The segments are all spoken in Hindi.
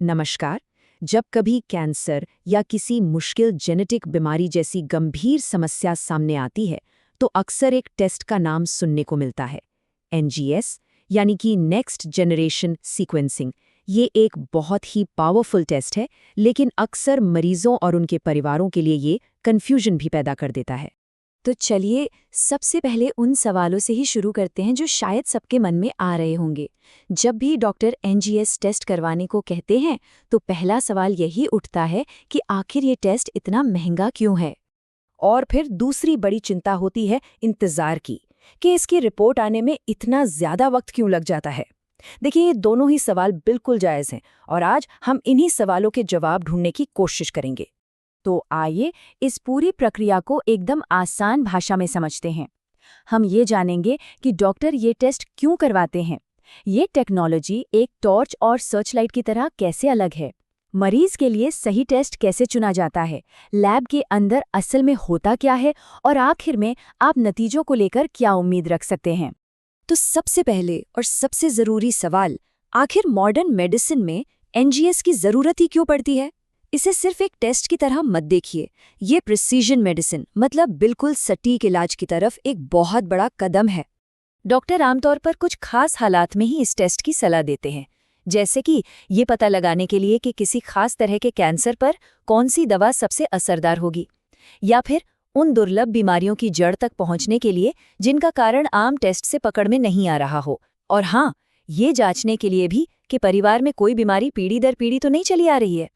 नमस्कार। जब कभी कैंसर या किसी मुश्किल जेनेटिक बीमारी जैसी गंभीर समस्या सामने आती है, तो अक्सर एक टेस्ट का नाम सुनने को मिलता है, एनजीएस, यानी कि नेक्स्ट जनरेशन सीक्वेंसिंग। ये एक बहुत ही पावरफुल टेस्ट है, लेकिन अक्सर मरीजों और उनके परिवारों के लिए ये कन्फ्यूजन भी पैदा कर देता है। तो चलिए सबसे पहले उन सवालों से ही शुरू करते हैं जो शायद सबके मन में आ रहे होंगे। जब भी डॉक्टर एनजीएस टेस्ट करवाने को कहते हैं तो पहला सवाल यही उठता है कि आखिर ये टेस्ट इतना महंगा क्यों है। और फिर दूसरी बड़ी चिंता होती है इंतज़ार की, कि इसकी रिपोर्ट आने में इतना ज़्यादा वक्त क्यों लग जाता है। देखिए, ये दोनों ही सवाल बिल्कुल जायज़ हैं और आज हम इन्हीं सवालों के जवाब ढूंढने की कोशिश करेंगे। तो आइए इस पूरी प्रक्रिया को एकदम आसान भाषा में समझते हैं। हम ये जानेंगे कि डॉक्टर ये टेस्ट क्यों करवाते हैं, ये टेक्नोलॉजी एक टॉर्च और सर्चलाइट की तरह कैसे अलग है, मरीज के लिए सही टेस्ट कैसे चुना जाता है, लैब के अंदर असल में होता क्या है और आखिर में आप नतीजों को लेकर क्या उम्मीद रख सकते हैं। तो सबसे पहले और सबसे ज़रूरी सवाल, आखिर मॉडर्न मेडिसिन में एनजीएस की ज़रूरत ही क्यों पड़ती है। इसे सिर्फ एक टेस्ट की तरह मत देखिए, ये प्रिसीजन मेडिसिन मतलब बिल्कुल सटीक इलाज की तरफ एक बहुत बड़ा कदम है। डॉक्टर आमतौर पर कुछ खास हालात में ही इस टेस्ट की सलाह देते हैं, जैसे कि ये पता लगाने के लिए कि किसी खास तरह के कैंसर पर कौन सी दवा सबसे असरदार होगी, या फिर उन दुर्लभ बीमारियों की जड़ तक पहुंचने के लिए जिनका कारण आम टेस्ट से पकड़ में नहीं आ रहा हो। और हाँ, ये जांचने के लिए भी कि परिवार में कोई बीमारी पीढ़ी दर पीढ़ी तो नहीं चली आ रही है।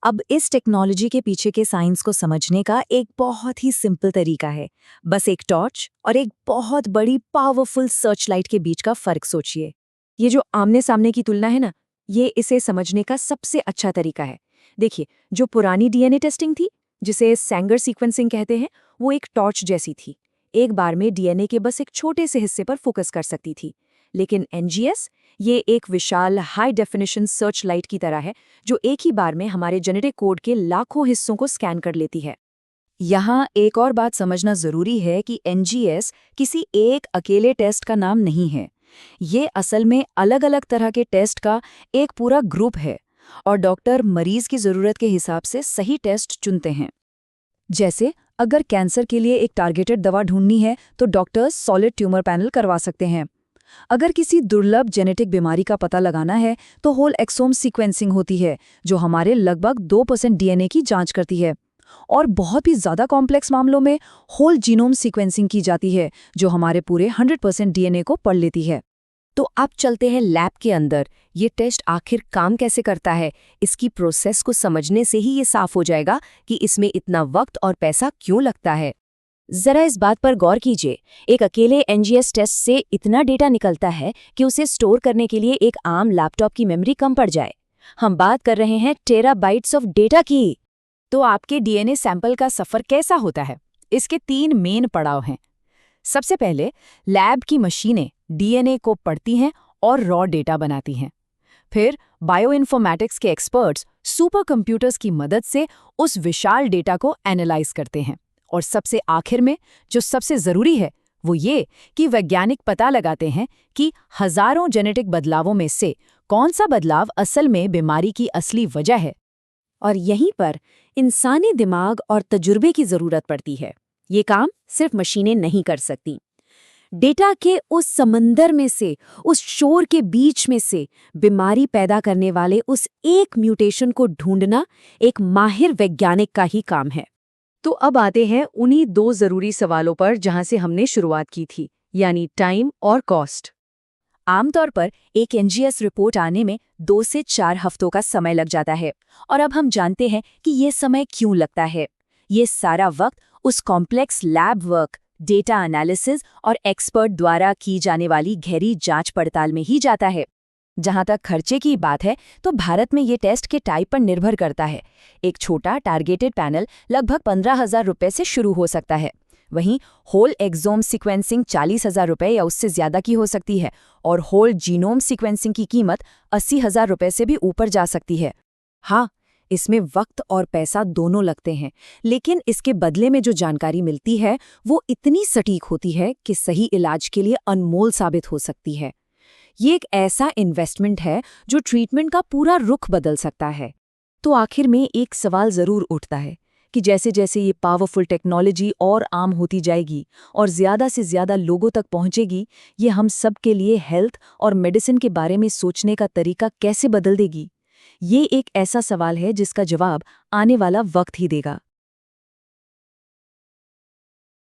अब इस टेक्नोलॉजी के पीछे के साइंस को समझने का एक बहुत ही सिंपल तरीका है। बस एक टॉर्च और एक बहुत बड़ी पावरफुल सर्च लाइट के बीच का फर्क सोचिए। ये जो आमने सामने की तुलना है ना, ये इसे समझने का सबसे अच्छा तरीका है। देखिए, जो पुरानी डीएनए टेस्टिंग थी, जिसे सैंगर सीक्वेंसिंग कहते हैं, वो एक टॉर्च जैसी थी। एक बार में डीएनए के बस एक छोटे से हिस्से पर फोकस कर सकती थी। लेकिन एनजीएस, ये एक विशाल हाई डेफिनेशन सर्च लाइट की तरह है, जो एक ही बार में हमारे जेनेटिक कोड के लाखों हिस्सों को स्कैन कर लेती है। यहाँ एक और बात समझना जरूरी है कि एनजीएस किसी एक अकेले टेस्ट का नाम नहीं है। ये असल में अलग अलग तरह के टेस्ट का एक पूरा ग्रुप है और डॉक्टर मरीज की जरूरत के हिसाब से सही टेस्ट चुनते हैं। जैसे अगर कैंसर के लिए एक टारगेटेड दवा ढूंढनी है तो डॉक्टर्स सॉलिड ट्यूमर पैनल करवा सकते हैं। अगर किसी दुर्लभ जेनेटिक बीमारी का पता लगाना है तो होल एक्सोम सीक्वेंसिंग होती है, जो हमारे लगभग 2% डीएनए की जांच करती है। और बहुत ही ज़्यादा कॉम्प्लेक्स मामलों में होल जीनोम सीक्वेंसिंग की जाती है, जो हमारे पूरे 100% डीएनए को पढ़ लेती है। तो अब चलते हैं लैब के अंदर। ये टेस्ट आखिर काम कैसे करता है, इसकी प्रोसेस को समझने से ही ये साफ हो जाएगा कि इसमें इतना वक्त और पैसा क्यों लगता है। जरा इस बात पर गौर कीजिए, एक अकेले एनजीएस टेस्ट से इतना डेटा निकलता है कि उसे स्टोर करने के लिए एक आम लैपटॉप की मेमोरी कम पड़ जाए। हम बात कर रहे हैं टेराबाइट्स ऑफ डेटा की। तो आपके डीएनए सैंपल का सफर कैसा होता है? इसके 3 मेन पड़ाव हैं। सबसे पहले, लैब की मशीनें डीएनए को पढ़ती हैं और रॉ डेटा बनाती हैं। फिर बायोइन्फॉर्मेटिक्स के एक्सपर्ट्स सुपर कंप्यूटर्स की मदद से उस विशाल डेटा को एनालाइज करते हैं। और सबसे आखिर में, जो सबसे जरूरी है, वो ये कि वैज्ञानिक पता लगाते हैं कि हजारों जेनेटिक बदलावों में से कौन सा बदलाव असल में बीमारी की असली वजह है। और यहीं पर इंसानी दिमाग और तजुर्बे की जरूरत पड़ती है। ये काम सिर्फ मशीनें नहीं कर सकती। डेटा के उस समंदर में से, उस शोर के बीच में से बीमारी पैदा करने वाले उस एक म्यूटेशन को ढूंढना एक माहिर वैज्ञानिक का ही काम है। तो अब आते हैं उन्हीं 2 जरूरी सवालों पर जहां से हमने शुरुआत की थी, यानी टाइम और कॉस्ट। आमतौर पर एक एनजीएस रिपोर्ट आने में 2 से 4 हफ्तों का समय लग जाता है। और अब हम जानते हैं कि ये समय क्यों लगता है। ये सारा वक्त उस complex lab work, data analysis और एक्सपर्ट द्वारा की जाने वाली गहरी जांच पड़ताल में ही जाता है। जहां तक खर्चे की बात है, तो भारत में ये टेस्ट के टाइप पर निर्भर करता है। एक छोटा टारगेटेड पैनल लगभग 15,000 रुपये से शुरू हो सकता है। वहीं होल एक्सोम सीक्वेंसिंग 40,000 रुपये या उससे ज़्यादा की हो सकती है, और होल जीनोम सीक्वेंसिंग की कीमत 80,000 रुपये से भी ऊपर जा सकती है। हाँ, इसमें वक्त और पैसा दोनों लगते हैं, लेकिन इसके बदले में जो जानकारी मिलती है वो इतनी सटीक होती है कि सही इलाज के लिए अनमोल साबित हो सकती है। ये एक ऐसा इन्वेस्टमेंट है जो ट्रीटमेंट का पूरा रुख बदल सकता है। तो आखिर में एक सवाल ज़रूर उठता है कि जैसे जैसे ये पावरफुल टेक्नोलॉजी और आम होती जाएगी और ज़्यादा से ज़्यादा लोगों तक पहुंचेगी, ये हम सब के लिए हेल्थ और मेडिसिन के बारे में सोचने का तरीका कैसे बदल देगी? ये एक ऐसा सवाल है जिसका जवाब आने वाला वक्त ही देगा।